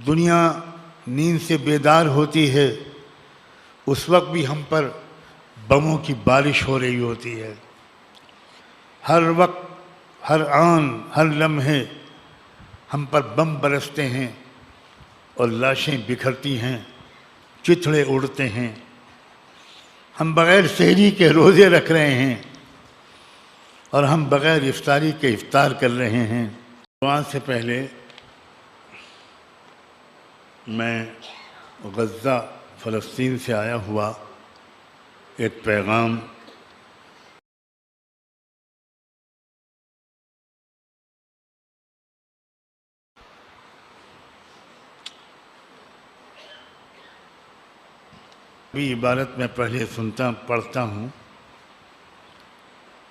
दुनिया नींद से बेदार होती है उस वक्त भी हम पर बमों की बारिश हो रही होती है। हर वक्त, हर आन, हर लम्हे हम पर बम बरसते हैं और लाशें बिखरती हैं, चिथड़े उड़ते हैं। हम बग़ैर सहरी के रोज़े रख रहे हैं और हम बग़ैर इफ्तारी के इफ्तार कर रहे हैं। दुआ से पहले मैं गज़ा फ़लस्तीन से आया हुआ एक पैगाम भी इबारत में पहले पढ़ता हूँ।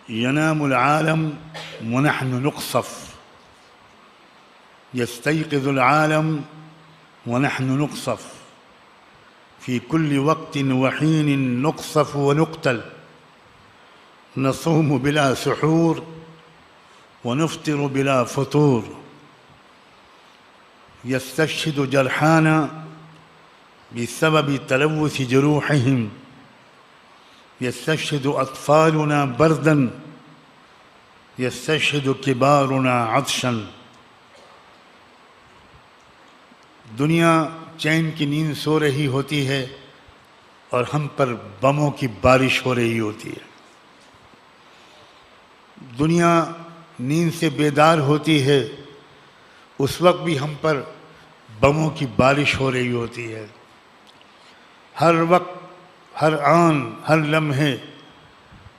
यनामुल आलम व नहनु नुक़्सफ़, यस्तयक़िज़ुल आलम व नहनु नुक़्सफ़, फ़ी कुल्लि वक़्तिन व हीनिन नुक़्सफ़ व नुक़्तल, नसूमु बिला सुहूर व नुफ़्तिरु बिला फ़ुतूर, यस्तशहिदु जरहाना बिसबबि तलव्वुसि जुरूहिहिम, यस्तशहिदु अत्फ़ालुना बर्दन, यस्तशहिदु किबारुना अत्शन। दुनिया चैन की नींद सो रही होती है और हम पर बमों की बारिश हो रही होती है। दुनिया नींद से बेदार होती है उस वक्त भी हम पर बमों की बारिश हो रही होती है। हर वक्त, हर आन, हर लम्हे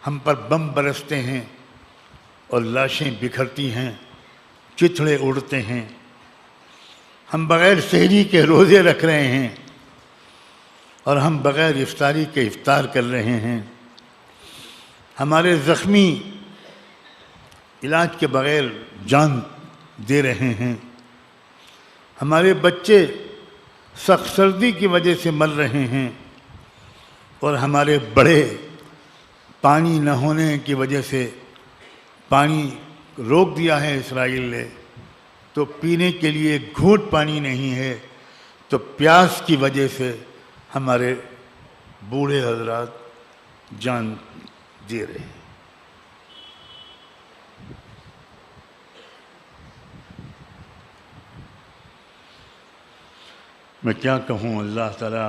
हम पर बम बरसते हैं और लाशें बिखरती हैं, चिथड़े उड़ते हैं। हम बग़ैर सहरी के रोज़े रख रहे हैं और हम बग़ैर इफ्तारी के इफ्तार कर रहे हैं। हमारे ज़ख्मी इलाज के बग़ैर जान दे रहे हैं। हमारे बच्चे सख्त सर्दी की वजह से मर रहे हैं और हमारे बड़े पानी न होने की वजह से, पानी रोक दिया है इसराइल ने, तो पीने के लिए घूंट पानी नहीं है, तो प्यास की वजह से हमारे बूढ़े हजरात जान दे रहे हैं। मैं क्या कहूँ, अल्लाह ताला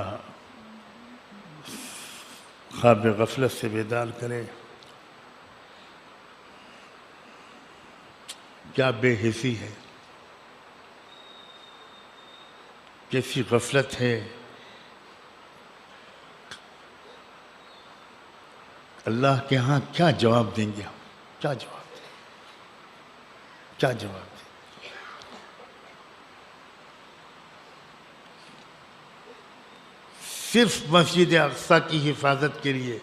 ख्वाब गफलत से बेदार करे। क्या बेहिसी है, कैसी गफलत है। अल्लाह के यहाँ क्या जवाब देंगे हम, क्या जवाब दें, क्या जवाब दें। सिर्फ मस्जिद अक़सा की हिफाजत के लिए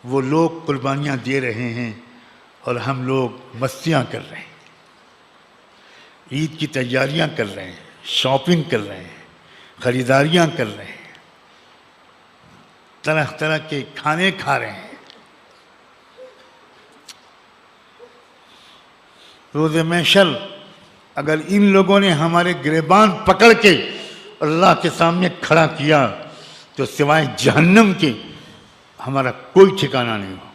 वो लोग कुर्बानियाँ दे रहे हैं और हम लोग मस्तियाँ कर रहे हैं, ईद की तैयारियाँ कर रहे हैं, शॉपिंग कर रहे हैं, ख़रीदारियाँ कर रहे हैं, तरह तरह के खाने खा रहे हैं। रोज़े महशर अगर इन लोगों ने हमारे गिरबान पकड़ के अल्लाह के सामने खड़ा किया तो सिवाय जहन्नम के हमारा कोई ठिकाना नहीं होगा।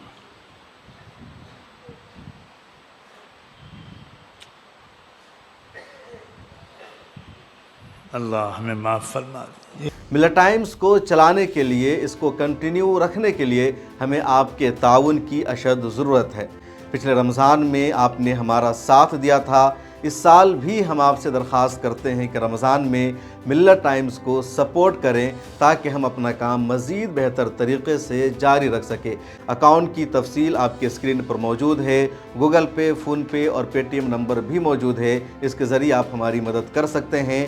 अल्लाह हमें माफ़ फरमा दे। मिल्लत टाइम्स को चलाने के लिए, इसको कंटिन्यू रखने के लिए हमें आपके ताउन की अशद ज़रूरत है। पिछले रमज़ान में आपने हमारा साथ दिया था, इस साल भी हम आपसे दरख्वास्त करते हैं कि रमज़ान में मिल्लत टाइम्स को सपोर्ट करें ताकि हम अपना काम मज़ीद बेहतर तरीक़े से जारी रख सकें। अकाउंट की तफसील आपके स्क्रीन पर मौजूद है। गूगल पे, फ़ोन पे और पेटीएम नंबर भी मौजूद है, इसके ज़रिए आप हमारी मदद कर सकते हैं।